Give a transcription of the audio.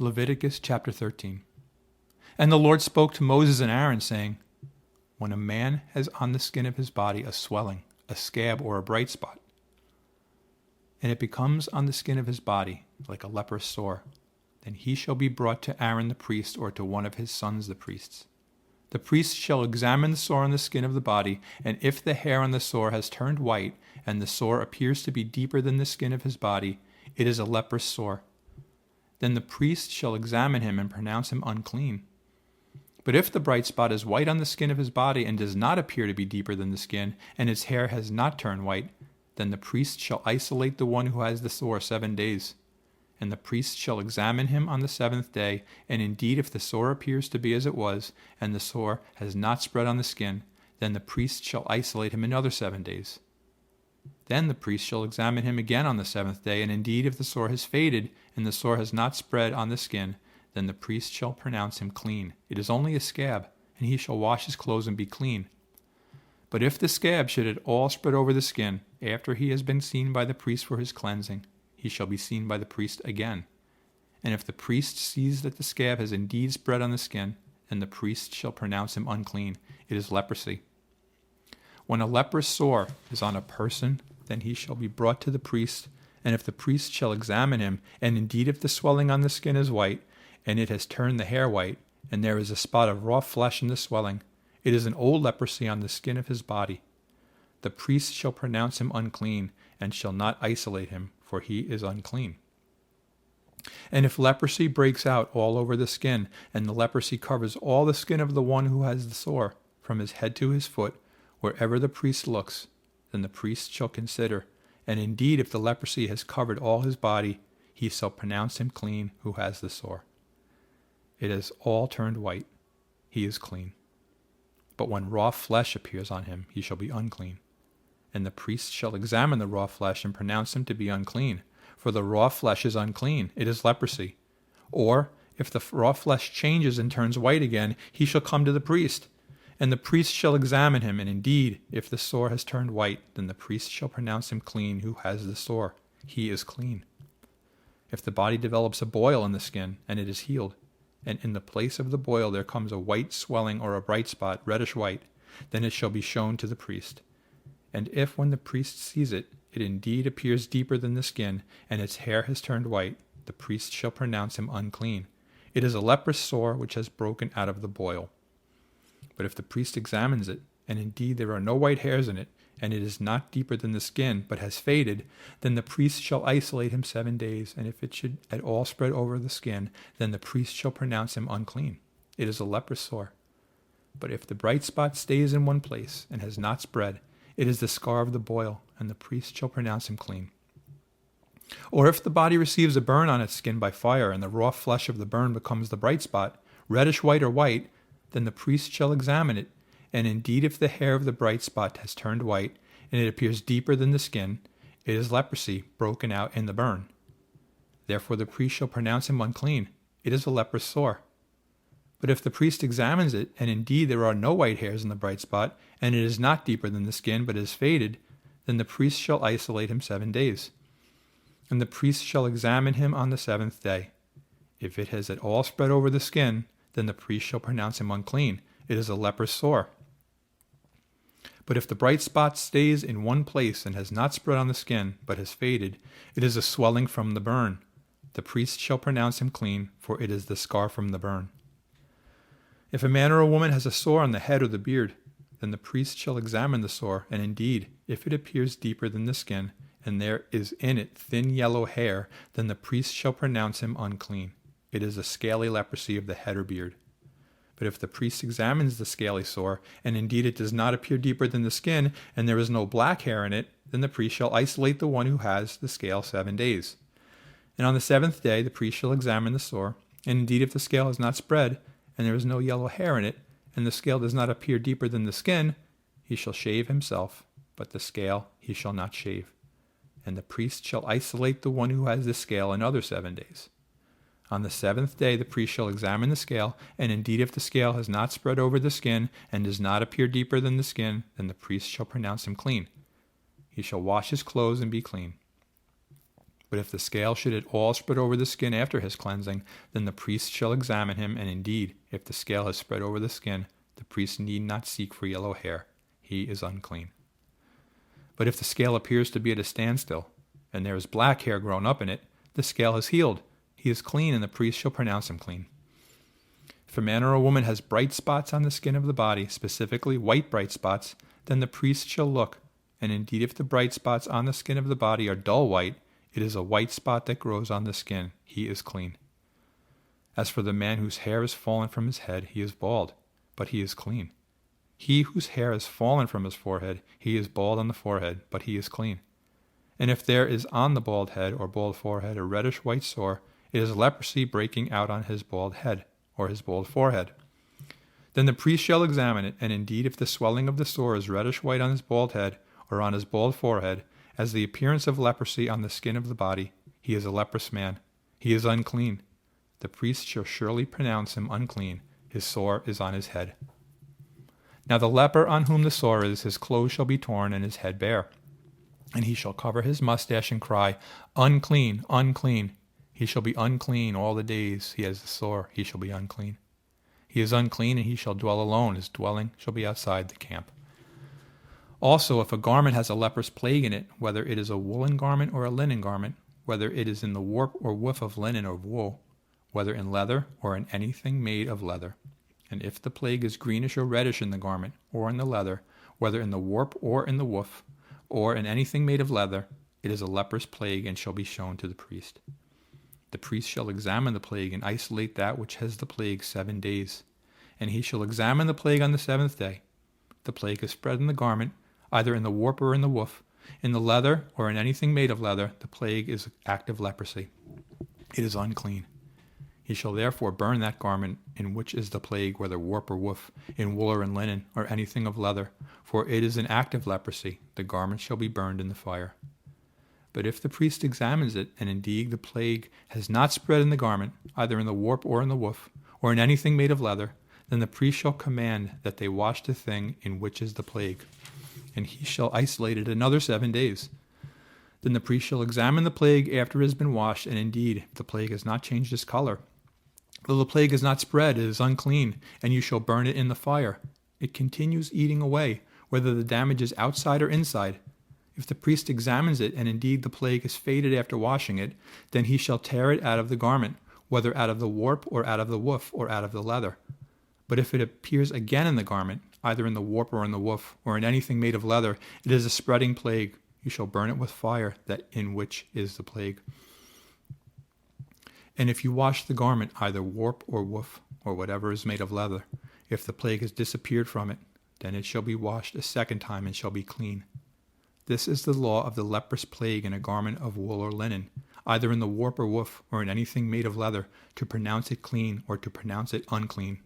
Leviticus chapter 13. And the Lord spoke to Moses and Aaron, saying, when a man has on the skin of his body a swelling, a scab, or a bright spot, and it becomes on the skin of his body like a leprous sore, then he shall be brought to Aaron the priest, or to one of his sons the priests. The priest shall examine the sore on the skin of the body, and if the hair on the sore has turned white, and the sore appears to be deeper than the skin of his body, it is a leprous sore. Then the priest shall examine him and pronounce him unclean. But if the bright spot is white on the skin of his body and does not appear to be deeper than the skin, and his hair has not turned white, then the priest shall isolate the one who has the sore 7 days. And the priest shall examine him on the 7th day, and indeed if the sore appears to be as it was, and the sore has not spread on the skin, then the priest shall isolate him another 7 days. Then the priest shall examine him again on the 7th day, and indeed if the sore has faded, and the sore has not spread on the skin, then the priest shall pronounce him clean. It is only a scab, and he shall wash his clothes and be clean. But if the scab should at all spread over the skin, after he has been seen by the priest for his cleansing, he shall be seen by the priest again. And if the priest sees that the scab has indeed spread on the skin, then the priest shall pronounce him unclean. It is leprosy. When a leprous sore is on a person, then he shall be brought to the priest, and if the priest shall examine him, and indeed if the swelling on the skin is white, and it has turned the hair white, and there is a spot of raw flesh in the swelling, it is an old leprosy on the skin of his body. The priest shall pronounce him unclean, and shall not isolate him, for he is unclean. And if leprosy breaks out all over the skin, and the leprosy covers all the skin of the one who has the sore, from his head to his foot, wherever the priest looks, then the priest shall consider, and indeed if the leprosy has covered all his body, he shall pronounce him clean who has the sore. It has all turned white. He is clean. But when raw flesh appears on him, he shall be unclean. And the priest shall examine the raw flesh and pronounce him to be unclean, for the raw flesh is unclean. It is leprosy. Or, if the raw flesh changes and turns white again, he shall come to the priest. And the priest shall examine him, and indeed, if the sore has turned white, then the priest shall pronounce him clean who has the sore. He is clean. If the body develops a boil in the skin, and it is healed, and in the place of the boil there comes a white swelling or a bright spot, reddish white, then it shall be shown to the priest. And if when the priest sees it, it indeed appears deeper than the skin, and its hair has turned white, the priest shall pronounce him unclean. It is a leprous sore which has broken out of the boil. But if the priest examines it, and indeed there are no white hairs in it, and it is not deeper than the skin, but has faded, then the priest shall isolate him 7 days, and if it should at all spread over the skin, then the priest shall pronounce him unclean. It is a leprous sore. But if the bright spot stays in one place, and has not spread, it is the scar of the boil, and the priest shall pronounce him clean. Or if the body receives a burn on its skin by fire, and the raw flesh of the burn becomes the bright spot, reddish white or white, then the priest shall examine it, and indeed if the hair of the bright spot has turned white, and it appears deeper than the skin, it is leprosy broken out in the burn. Therefore the priest shall pronounce him unclean. It is a leprous sore. But if the priest examines it, and indeed there are no white hairs in the bright spot, and it is not deeper than the skin, but is faded, then the priest shall isolate him 7 days. And the priest shall examine him on the 7th day. If it has at all spread over the skin, then the priest shall pronounce him unclean. It is a leprous sore. But if the bright spot stays in one place and has not spread on the skin, but has faded, it is a swelling from the burn. The priest shall pronounce him clean, for it is the scar from the burn. If a man or a woman has a sore on the head or the beard, then the priest shall examine the sore, and indeed, if it appears deeper than the skin, and there is in it thin yellow hair, then the priest shall pronounce him unclean. It is a scaly leprosy of the head or beard. But if the priest examines the scaly sore, and indeed it does not appear deeper than the skin, and there is no black hair in it, then the priest shall isolate the one who has the scale 7 days. And on the 7th day the priest shall examine the sore, and indeed if the scale has not spread, and there is no yellow hair in it, and the scale does not appear deeper than the skin, he shall shave himself, but the scale he shall not shave. And the priest shall isolate the one who has the scale another 7 days. On the 7th day the priest shall examine the scale, and indeed if the scale has not spread over the skin, and does not appear deeper than the skin, then the priest shall pronounce him clean. He shall wash his clothes and be clean. But if the scale should at all spread over the skin after his cleansing, then the priest shall examine him, and indeed, if the scale has spread over the skin, the priest need not seek for yellow hair. He is unclean. But if the scale appears to be at a standstill, and there is black hair grown up in it, the scale has healed. He is clean, and the priest shall pronounce him clean. If a man or a woman has bright spots on the skin of the body, specifically white bright spots, then the priest shall look, and indeed if the bright spots on the skin of the body are dull white, it is a white spot that grows on the skin. He is clean. As for the man whose hair has fallen from his head, he is bald, but he is clean. He whose hair has fallen from his forehead, he is bald on the forehead, but he is clean. And if there is on the bald head or bald forehead a reddish-white sore, it is leprosy breaking out on his bald head or his bald forehead. Then the priest shall examine it, and indeed if the swelling of the sore is reddish-white on his bald head or on his bald forehead, as the appearance of leprosy on the skin of the body, he is a leprous man. He is unclean. The priest shall surely pronounce him unclean. His sore is on his head. Now the leper on whom the sore is, his clothes shall be torn and his head bare. And he shall cover his mustache and cry, Unclean, unclean. He shall be unclean all the days he has the sore. He shall be unclean. He is unclean, and he shall dwell alone. His dwelling shall be outside the camp. Also, if a garment has a leprous plague in it, whether it is a woolen garment or a linen garment, whether it is in the warp or woof of linen or wool, whether in leather or in anything made of leather, and if the plague is greenish or reddish in the garment or in the leather, whether in the warp or in the woof, or in anything made of leather, it is a leprous plague and shall be shown to the priest. The priest shall examine the plague and isolate that which has the plague 7 days. And he shall examine the plague on the 7th day. The plague is spread in the garment, either in the warp or in the woof, in the leather or in anything made of leather. The plague is active leprosy. It is unclean. He shall therefore burn that garment in which is the plague, whether warp or woof, in wool or in linen, or anything of leather, for it is an active leprosy. The garment shall be burned in the fire. But if the priest examines it, and indeed the plague has not spread in the garment, either in the warp or in the woof, or in anything made of leather, then the priest shall command that they wash the thing in which is the plague, and he shall isolate it another 7 days. Then the priest shall examine the plague after it has been washed, and indeed, if the plague has not changed its color, though the plague is not spread, it is unclean, and you shall burn it in the fire. It continues eating away, whether the damage is outside or inside. If the priest examines it, and indeed the plague is faded after washing it, then he shall tear it out of the garment, whether out of the warp or out of the woof or out of the leather. But if it appears again in the garment, either in the warp or in the woof, or in anything made of leather, it is a spreading plague. You shall burn it with fire, that in which is the plague. And if you wash the garment, either warp or woof, or whatever is made of leather, if the plague has disappeared from it, then it shall be washed a second time and shall be clean. This is the law of the leprous plague in a garment of wool or linen, either in the warp or woof, or in anything made of leather, to pronounce it clean or to pronounce it unclean.